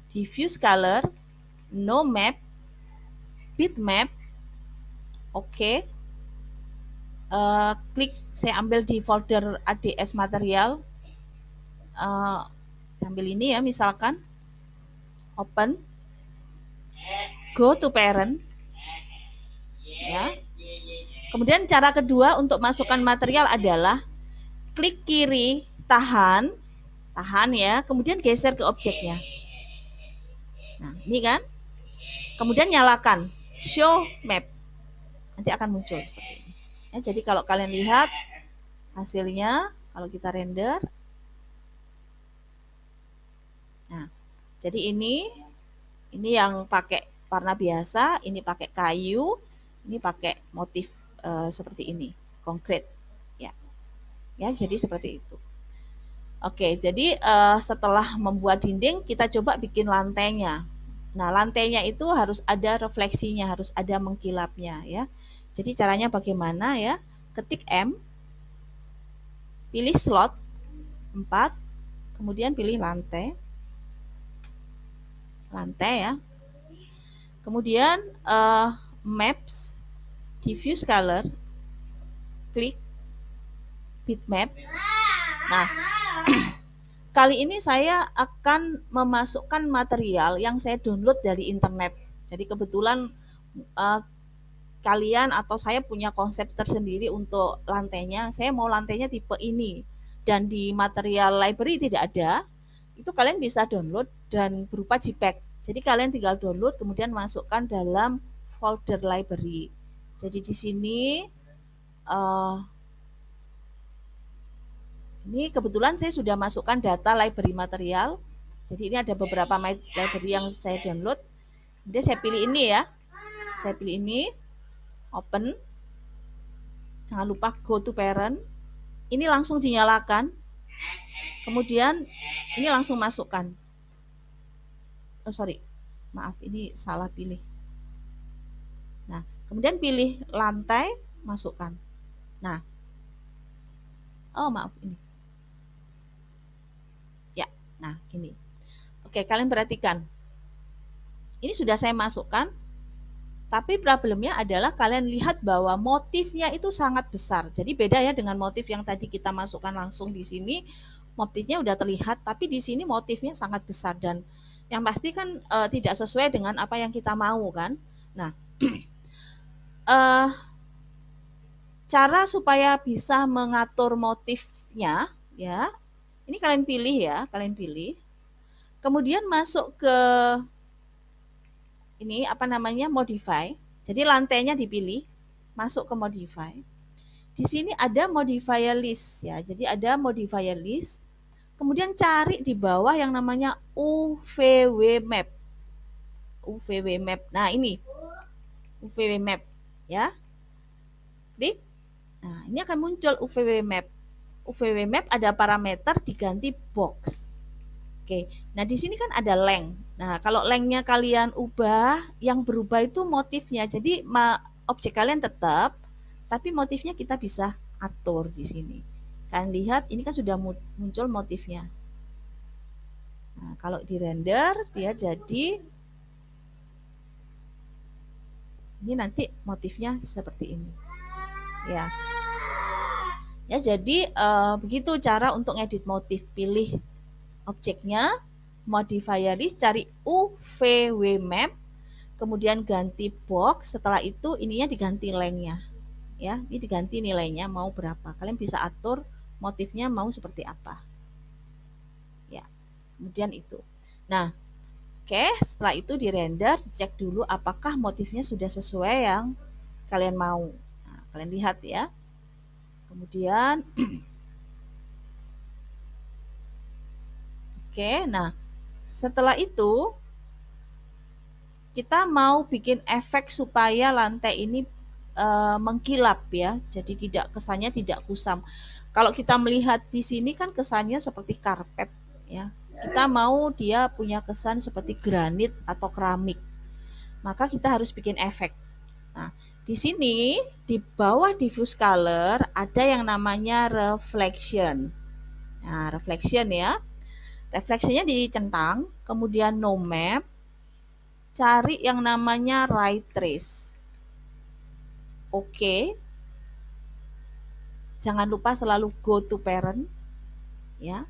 diffuse color, no map, bitmap. Oke, klik, saya ambil di folder ADS material. Ambil ini ya, misalkan open, go to parent ya. Kemudian cara kedua untuk masukkan material adalah klik kiri, tahan ya, kemudian geser ke objeknya. Nah, ini kan. Kemudian nyalakan show map. Nanti akan muncul seperti ini. Ya, jadi kalau kalian lihat hasilnya, kalau kita render. Nah, jadi ini yang pakai warna biasa, ini pakai kayu, ini pakai motif seperti ini, konkret ya. Ya, jadi seperti itu. Oke, jadi setelah membuat dinding, kita coba bikin lantainya. Nah, lantainya itu harus ada refleksinya, harus ada mengkilapnya ya. Jadi caranya bagaimana ya? Ketik M, pilih slot 4, kemudian pilih lantai ya. Kemudian maps, diffuse color, klik bitmap. Nah, kali ini saya akan memasukkan material yang saya download dari internet. Jadi kebetulan kalian atau saya punya konsep tersendiri untuk lantainya. Saya mau lantainya tipe ini. Dan di material library tidak ada. Itu kalian bisa download dan berupa JPEG. Jadi kalian tinggal download kemudian masukkan dalam folder library. Jadi di sini ini kebetulan saya sudah masukkan data library material. Jadi ini ada beberapa library yang saya download. Kemudian saya pilih ini ya. Saya pilih ini, open. Jangan lupa go to parent. Ini langsung dinyalakan. Kemudian ini langsung masukkan. Oh sorry, maaf ini salah pilih. Nah, Kemudian pilih lantai, masukkan. Nah, oh maaf ini. Ya, nah gini. Oke, kalian perhatikan. Ini sudah saya masukkan, tapi problemnya adalah kalian lihat bahwa motifnya itu sangat besar. Jadi beda ya dengan motif yang tadi kita masukkan langsung di sini. Motifnya udah terlihat, tapi di sini motifnya sangat besar dan yang pasti kan tidak sesuai dengan apa yang kita mau kan. Nah, cara supaya bisa mengatur motifnya ya, ini kalian pilih ya, kalian pilih. Kemudian masuk ke ini apa namanya modify. Jadi lantainya dipilih, masuk ke modify. Di sini ada modifier list ya. Jadi ada modifier list. Kemudian cari di bawah yang namanya UVW map. UVW map. Nah, ini UVW map ya. Klik. Nah, ini akan muncul UVW map. UVW map ada parameter diganti box. Oke. Nah, di sini kan ada length. Nah, kalau lengthnya kalian ubah, yang berubah itu motifnya. Jadi objek kalian tetap, tapi motifnya kita bisa atur di sini. Kalian lihat, ini kan sudah muncul motifnya. Nah, kalau di render, dia jadi ini nanti motifnya seperti ini. Ya. Ya, jadi begitu cara untuk ngedit motif. Pilih objeknya, modifier list, cari UVW map, kemudian ganti box. Setelah itu ininya diganti lengthnya ya, ini diganti nilainya mau berapa, kalian bisa atur motifnya mau seperti apa ya. Kemudian itu, nah oke, setelah itu di render, dicek dulu apakah motifnya sudah sesuai yang kalian mau. Nah, kalian lihat ya. Kemudian oke, nah setelah itu kita mau bikin efek supaya lantai ini mengkilap ya, jadi tidak, kesannya tidak kusam. Kalau kita melihat di sini kan kesannya seperti karpet ya, kita mau dia punya kesan seperti granit atau keramik, maka kita harus bikin efek. Nah, di sini di bawah diffuse color ada yang namanya reflection. Nah, reflection ya, reflectionnya dicentang, kemudian no map, cari yang namanya ray trace. Oke. Jangan lupa selalu go to parent ya.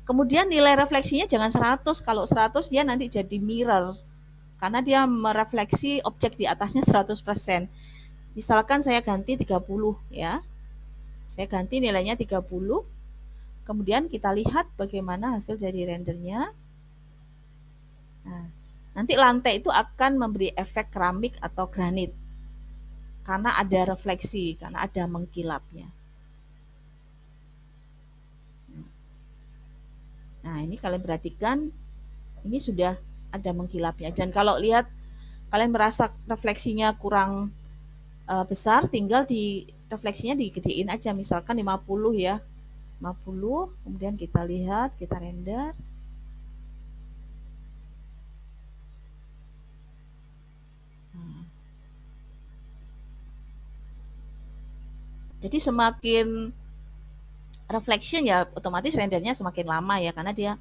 Kemudian nilai refleksinya jangan 100. Kalau 100 dia nanti jadi mirror. Karena dia merefleksi objek di atasnya 100%. Misalkan saya ganti 30 ya. Saya ganti nilainya 30. Kemudian kita lihat bagaimana hasil dari rendernya. Nah, nanti lantai itu akan memberi efek keramik atau granit. Karena ada refleksi, karena ada mengkilapnya. Nah, ini kalian perhatikan, ini sudah ada mengkilapnya. Dan kalau lihat, kalian merasa refleksinya kurang besar, tinggal di refleksinya digedein aja, misalkan 50 ya. 50, kemudian kita lihat, kita render. Jadi semakin reflection ya otomatis rendernya semakin lama ya, karena dia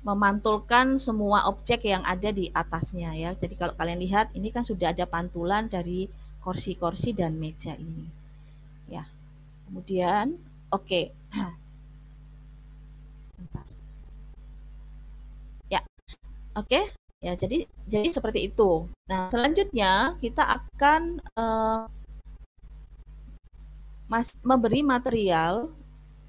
memantulkan semua objek yang ada di atasnya ya. Jadi kalau kalian lihat ini kan sudah ada pantulan dari kursi-kursi dan meja ini ya. Kemudian oke. Sebentar. Ya. Oke. Ya, jadi seperti itu. Nah, selanjutnya kita akan memberi material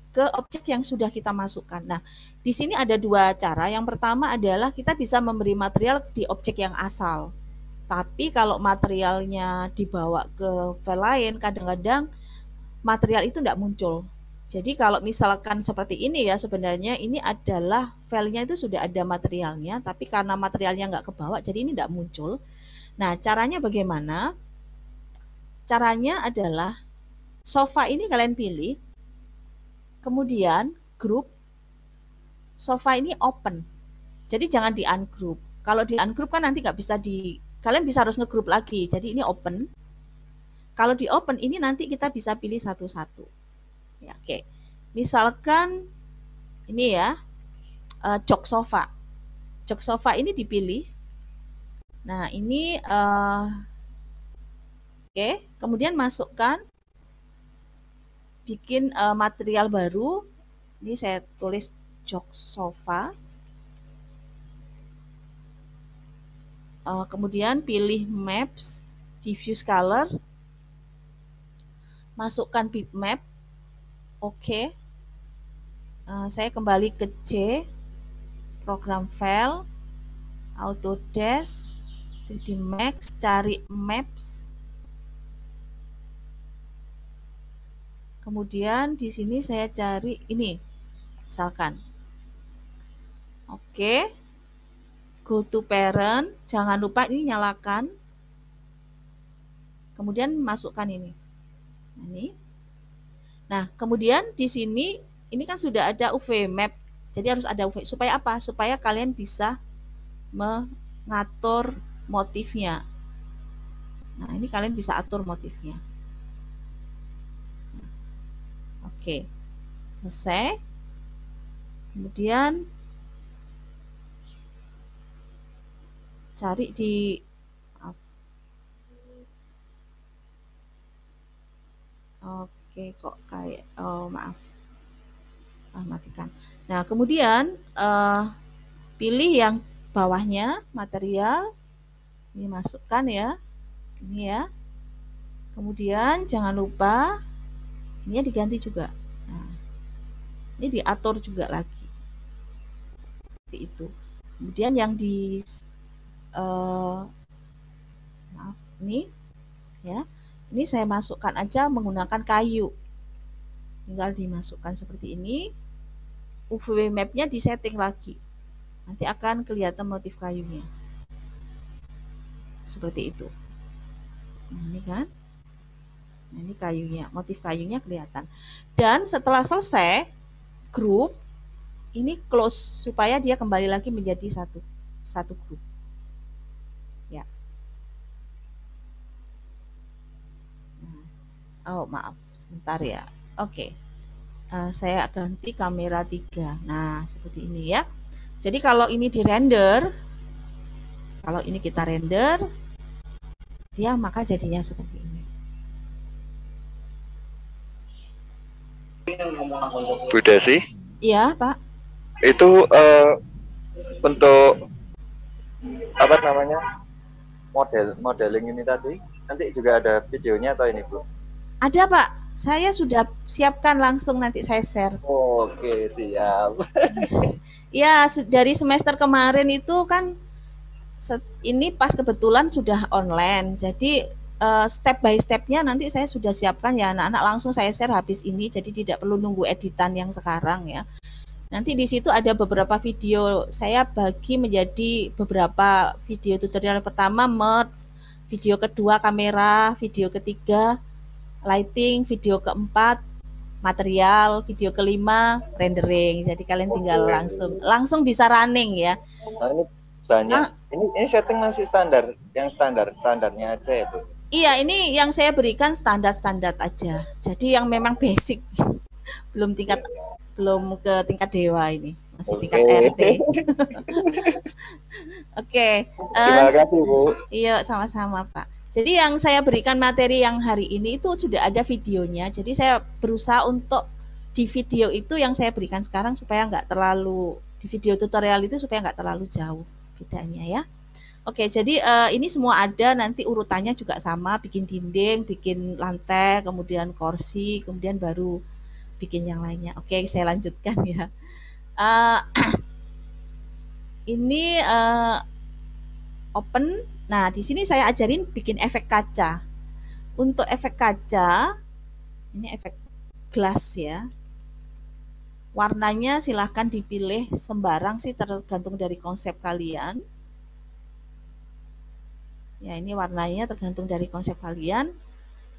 ke objek yang sudah kita masukkan. Nah, di sini ada dua cara. Yang pertama adalah kita bisa memberi material di objek yang asal. Tapi kalau materialnya dibawa ke file lain, kadang-kadang material itu tidak muncul. Jadi kalau misalkan seperti ini ya, sebenarnya ini adalah filenya itu sudah ada materialnya, tapi karena materialnya nggak kebawa, jadi ini tidak muncul. Nah, caranya bagaimana? Caranya adalah sofa ini kalian pilih, kemudian group, sofa ini open. Jadi jangan di ungroup. Kalau di ungroup kan nanti nggak bisa kalian bisa harus ngegroup lagi. Jadi ini open. Kalau di open ini nanti kita bisa pilih satu-satu. Ya, oke. Misalkan ini ya, jok sofa. Jok sofa ini dipilih. Nah, ini oke, kemudian masukkan bikin material baru. Ini saya tulis jok sofa. Kemudian pilih maps, diffuse color, masukkan bitmap. Oke. Saya kembali ke C, program file, Autodesk, 3D Max, cari maps. Kemudian di sini saya cari ini, misalkan. Oke. Go to parent, jangan lupa ini nyalakan. Kemudian masukkan ini. Nah, kemudian di sini ini kan sudah ada UV map. Jadi harus ada UV. Supaya apa? Supaya kalian bisa mengatur motifnya. Nah, ini kalian bisa atur motifnya. Nah, oke. Selesai. Kemudian cari di oke, kok kayak maaf. Matikan. Nah, kemudian pilih yang bawahnya, material. Ini masukkan ya. Ini ya. Kemudian jangan lupa ini diganti juga. Nah, ini diatur juga lagi. Seperti itu. Kemudian yang di maaf, ini ya. Ini saya masukkan aja menggunakan kayu. Tinggal dimasukkan seperti ini. UV map-nya disetting lagi. Nanti akan kelihatan motif kayunya. Seperti itu. Nah, ini kan. Nah, ini kayunya, motif kayunya kelihatan. Dan setelah selesai grup, ini close supaya dia kembali lagi menjadi satu grup. Ya. Nah, oh maaf, sebentar ya. Oke. Saya ganti kamera 3. Nah, seperti ini ya. Jadi kalau ini di render, kalau ini kita render, dia maka jadinya seperti ini. Bu Desi? Iya, Pak. Itu untuk apa namanya? Modeling ini tadi nanti juga ada videonya atau ini, Bu? Ada, Pak. Saya sudah siapkan langsung, nanti saya share. Oke, siap. Ya, dari semester kemarin itu kan ini pas kebetulan sudah online. Jadi step by stepnya nanti saya sudah siapkan ya anak-anak, langsung saya share habis ini, jadi tidak perlu nunggu editan yang sekarang ya. Nanti di situ ada beberapa video, saya bagi menjadi beberapa video tutorial. Pertama merge, video kedua kamera, video ketiga lighting, video keempat material, video kelima rendering. Jadi kalian tinggal langsung bisa running ya. Nah, ini banyak. Nah, ini setting masih standar, yang standarnya aja ya, Bu. Iya, ini yang saya berikan standar aja. Jadi yang memang basic. belum ke tingkat dewa ini. Masih tingkat RT. Oke. Terima kasih, Bu. Iya, sama-sama, Pak. Jadi yang saya berikan materi yang hari ini itu sudah ada videonya. Jadi saya berusaha untuk di video itu yang saya berikan sekarang supaya nggak terlalu, di video tutorial itu supaya nggak terlalu jauh bedanya ya. Oke, jadi ini semua ada, nanti urutannya juga sama, bikin dinding, bikin lantai, kemudian kursi, kemudian baru bikin yang lainnya. Oke, saya lanjutkan ya. Ini open. Nah, di sini saya ajarin bikin efek kaca. Untuk efek kaca, ini efek glass ya. Warnanya silahkan dipilih sembarang sih, tergantung dari konsep kalian. Ya, ini warnanya tergantung dari konsep kalian.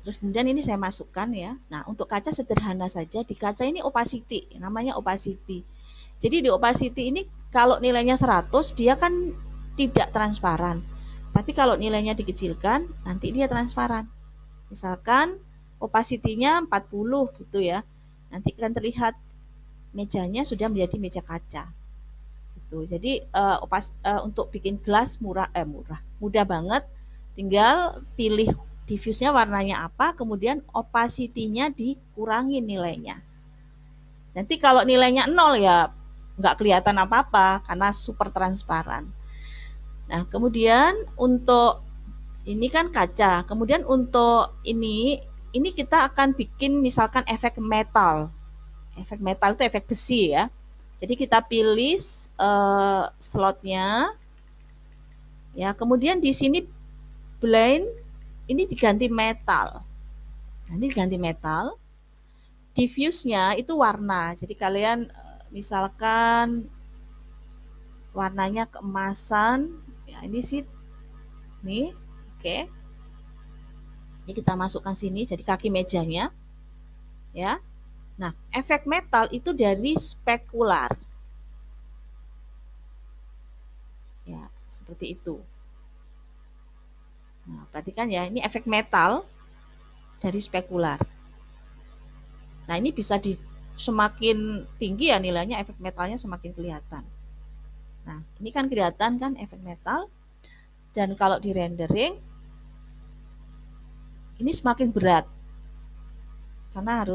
Terus kemudian ini saya masukkan ya. Nah, untuk kaca sederhana saja. Di kaca ini opacity, namanya opacity. Jadi di opacity ini kalau nilainya 100, dia kan tidak transparan. Tapi kalau nilainya dikecilkan, nanti dia transparan. Misalkan opacity-nya 40 gitu ya. Nanti akan terlihat mejanya sudah menjadi meja kaca. Gitu. Jadi untuk bikin gelas mudah banget. Tinggal pilih diffuse-nya warnanya apa, kemudian opacity-nya dikurangi nilainya. Nanti kalau nilainya 0 ya nggak kelihatan apa-apa karena super transparan. Nah, kemudian untuk ini kan kaca. Kemudian untuk ini kita akan bikin misalkan efek metal. Efek metal itu efek besi ya. Jadi kita pilih slotnya. Ya, kemudian di sini blend ini diganti metal. Nah, ini diganti metal. Diffuse-nya itu warna. Jadi kalian misalkan warnanya keemasan. Ya, ini sih nih, oke. Ini kita masukkan sini jadi kaki mejanya. Ya. Nah, efek metal itu dari spekular. Ya, seperti itu. Nah, perhatikan ya, ini efek metal dari spekular. Nah, ini bisa semakin tinggi ya nilainya, efek metalnya semakin kelihatan. Nah, ini kan kelihatan kan efek metal. Dan kalau di rendering, ini semakin berat. Karena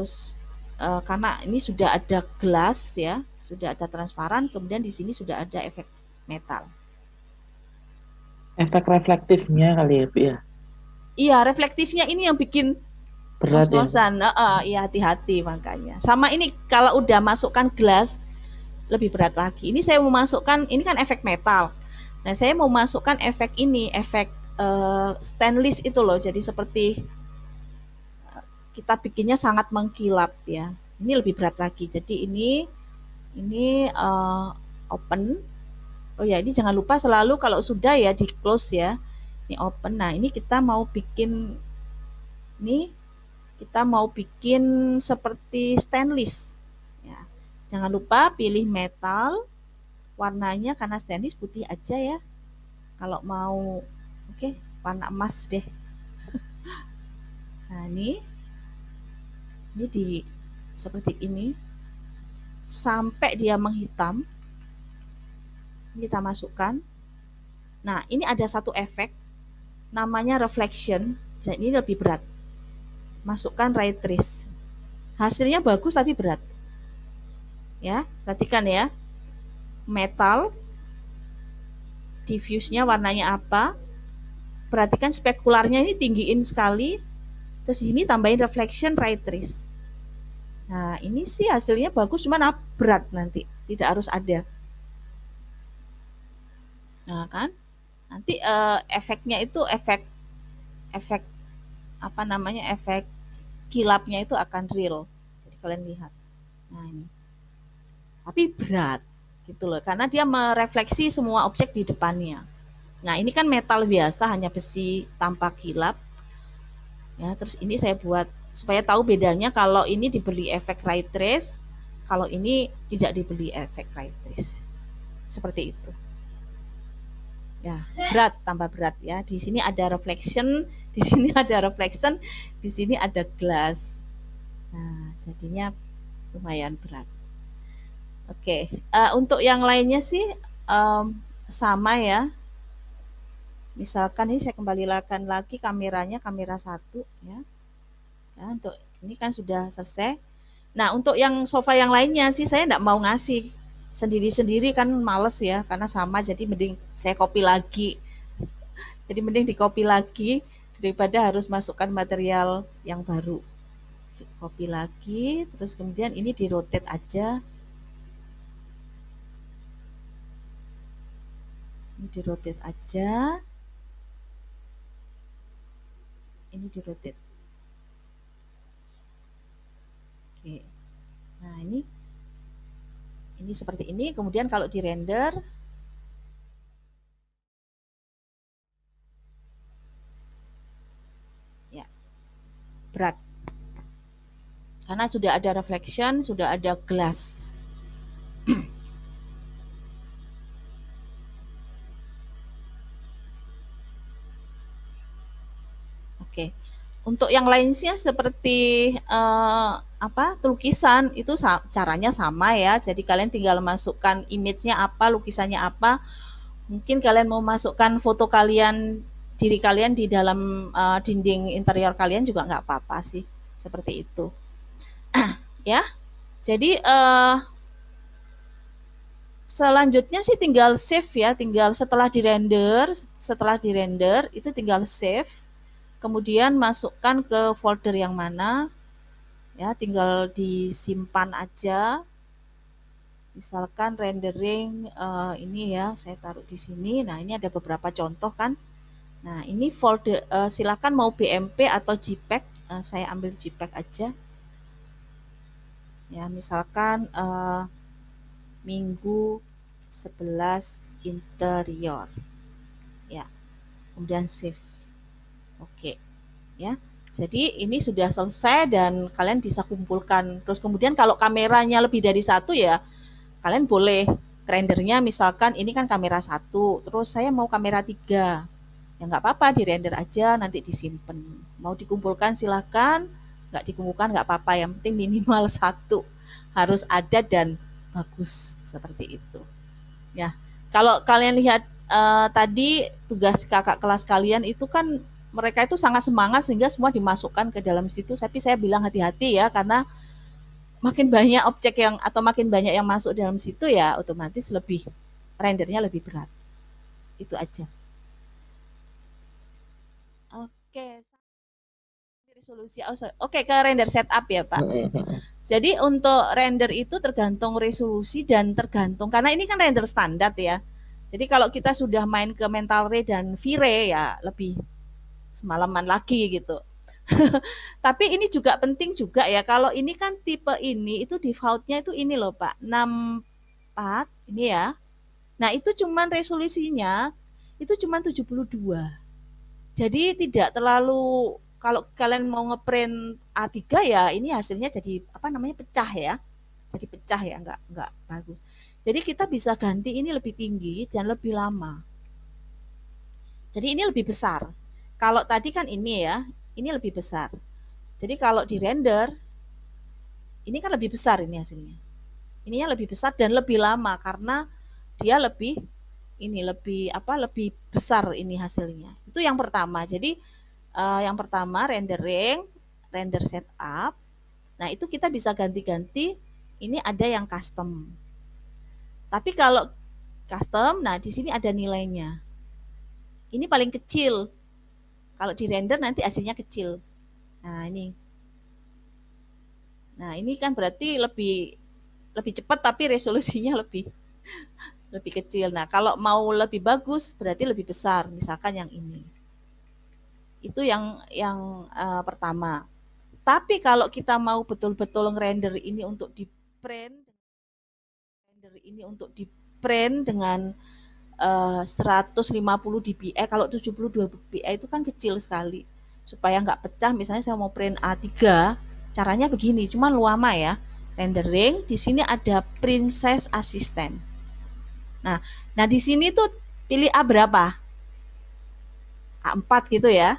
ini sudah ada gelas ya, sudah ada transparan, kemudian di sini sudah ada efek metal. Efek reflektifnya kali ya, Bu ya? Iya, reflektifnya ini yang bikin berat ngos-ngosan. Iya, hati-hati makanya. Sama ini kalau udah masukkan gelas lebih berat lagi. Ini saya mau masukkan, ini kan efek metal. Nah, saya mau masukkan efek ini, efek stainless itu loh. Jadi seperti kita bikinnya sangat mengkilap ya. Ini lebih berat lagi. Jadi ini open. Oh ya, ini jangan lupa selalu kalau sudah ya di close ya. Ini open. Nah, ini kita mau bikin seperti stainless ya. Jangan lupa pilih metal, warnanya karena stainless putih aja ya. Kalau mau warna emas deh. Nah, ini seperti ini sampai dia menghitam. Ini kita masukkan. Nah, ini ada satu efek namanya reflection. Jadi ini lebih berat. Masukkan ray trace. Hasilnya bagus tapi berat. Ya, perhatikan ya. Metal, diffuse-nya warnanya apa? Perhatikan spekularnya ini tinggiin sekali. Terus di sini tambahin reflection ray trace. Nah, ini sih hasilnya bagus, cuman berat nanti. Tidak harus ada. Nah, kan? Nanti efeknya itu efek efek kilapnya itu akan real. Jadi kalian lihat. Nah, ini. Tapi berat gitu loh, karena dia merefleksi semua objek di depannya. Nah, ini kan metal biasa, hanya besi tanpa kilap. Ya, terus ini saya buat supaya tahu bedanya kalau ini dibeli efek ray trace, kalau ini tidak dibeli efek ray trace. Seperti itu. Ya, berat tambah berat ya. Di sini ada reflection, di sini ada reflection, di sini ada glass. Nah, jadinya lumayan berat. Oke, untuk yang lainnya sih sama ya. Misalkan ini saya kembalikan lagi kameranya, kamera 1 ya. Nah, untuk ini kan sudah selesai. Nah, untuk yang sofa yang lainnya sih saya enggak mau ngasih sendiri-sendiri, kan males ya, karena sama, jadi mending saya copy lagi. Jadi mending di copy lagi daripada harus masukkan material yang baru. Copy lagi, terus kemudian ini di rotate aja. Ini di rotate aja. Ini di rotate. Oke. Nah, ini seperti ini. Kemudian kalau di render, ya berat karena sudah ada reflection, sudah ada glass. Oke. Untuk yang lainnya seperti lukisan itu caranya sama ya. Jadi kalian tinggal masukkan image-nya apa, lukisannya apa. Mungkin kalian mau masukkan foto kalian, diri kalian di dalam dinding interior kalian juga nggak apa-apa sih. Seperti itu. Ya. Jadi selanjutnya sih tinggal save ya, tinggal setelah di-render itu tinggal save. Kemudian masukkan ke folder yang mana, ya tinggal disimpan aja. Misalkan rendering ini ya, saya taruh di sini. Nah ini ada beberapa contoh kan. Nah ini folder, silakan mau BMP atau JPEG. Saya ambil JPEG aja. Ya misalkan minggu 11 interior. Ya, kemudian save. Oke, ya. Jadi ini sudah selesai dan kalian bisa kumpulkan. Terus kemudian kalau kameranya lebih dari satu ya, kalian boleh rendernya misalkan ini kan kamera 1, terus saya mau kamera 3. Ya nggak apa-apa, di-render aja, nanti disimpan. Mau dikumpulkan silakan, nggak dikumpulkan nggak apa-apa. Yang penting minimal 1 harus ada dan bagus seperti itu. Ya, kalau kalian lihat tadi tugas kakak kelas kalian itu kan mereka itu sangat semangat sehingga semua dimasukkan ke dalam situ. Tapi saya bilang hati-hati ya, karena makin banyak objek yang atau makin banyak yang masuk dalam situ ya otomatis lebih rendernya lebih berat. Itu aja. Oke, resolusi. Oke, ke render setup ya Pak. Jadi untuk render itu tergantung resolusi dan tergantung, karena ini kan render standar ya. Jadi kalau kita sudah main ke Mental Ray dan V-Ray ya lebih semalaman lagi gitu. Tapi ini juga penting juga ya, kalau ini kan tipe ini itu defaultnya itu ini loh Pak, 64 ini ya. Nah itu cuman resolusinya itu cuman 72. Jadi tidak terlalu, kalau kalian mau ngeprint A3 ya ini hasilnya jadi pecah ya. Jadi pecah ya, enggak bagus. Jadi kita bisa ganti ini lebih tinggi dan lebih lama. Jadi ini lebih besar. Kalau tadi kan ini ya, ini lebih besar. Jadi kalau di render, ini kan lebih besar ini hasilnya. Ininya lebih besar dan lebih lama karena dia lebih besar ini hasilnya. Itu yang pertama. Jadi yang pertama render setup. Nah itu kita bisa ganti-ganti. Ini ada yang custom. Tapi kalau custom, nah di sini ada nilainya. Ini paling kecil. Kalau di render nanti hasilnya kecil. Nah ini. Nah ini kan berarti lebih cepat tapi resolusinya lebih kecil. Nah kalau mau lebih bagus berarti lebih besar. Misalkan yang ini. Itu yang pertama. Tapi kalau kita mau betul-betul ngerender ini untuk di-print dengan 150 dpi, kalau 72 dpi itu kan kecil sekali. Supaya nggak pecah, misalnya saya mau print A3, caranya begini, cuman lama ya. Rendering, di sini ada Princess Assistant. Nah di sini tuh pilih A berapa? A4 gitu ya.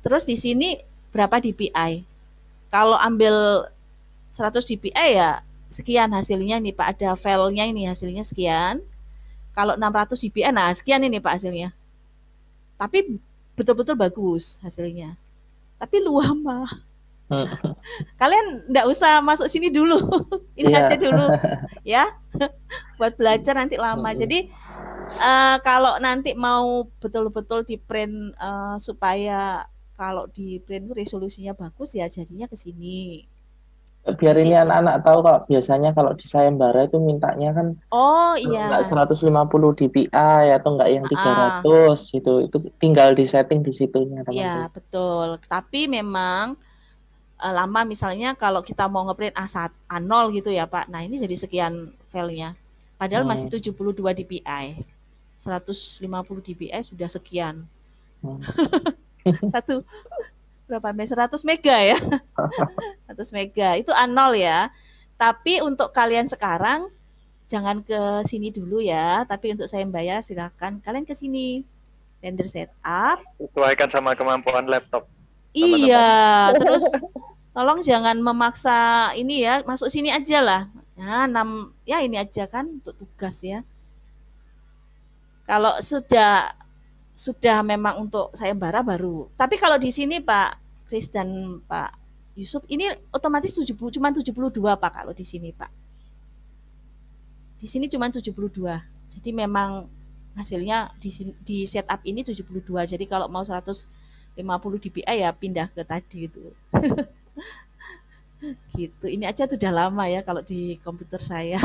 Terus di sini berapa dpi? Kalau ambil 100 dpi ya sekian hasilnya nih Pak, ada filenya ini hasilnya sekian. Kalau 600 dpi, nah sekian ini Pak hasilnya. Tapi betul-betul bagus hasilnya. Tapi lama. Kalian enggak usah masuk sini dulu. Ini aja dulu ya. Buat belajar nanti lama. Jadi kalau nanti mau betul-betul di print supaya kalau di print resolusinya bagus ya jadinya ke sini. Biar ini anak-anak tahu kok, biasanya kalau di sayembara itu mintanya kan enggak 150 dpi atau enggak yang 300 itu tinggal di setting di situnya teman-teman. Iya, betul. Tapi memang lama, misalnya kalau kita mau ngeprint A0 gitu ya Pak. Nah, ini jadi sekian filenya. Padahal masih 72 dpi. 150 dpi sudah sekian. Satu berapa 100 mega ya. 100 mega itu A0 ya. Tapi untuk kalian sekarang jangan ke sini dulu ya, tapi untuk saya bayar silakan kalian ke sini. render setup. Sesuaikan sama kemampuan laptop. Iya, terus tolong jangan memaksa ini ya, masuk sini aja lah. Ya, 6 ya ini aja kan untuk tugas ya. Kalau sudah memang untuk sayembara baru. Tapi kalau di sini Pak Kris dan Pak Yusuf ini otomatis cuma 72 Pak kalau di sini Pak. Di sini cuma 72. Jadi memang hasilnya di setup ini 72. Jadi kalau mau 150 dpi ya pindah ke tadi itu. Gitu. Ini aja sudah lama ya kalau di komputer saya.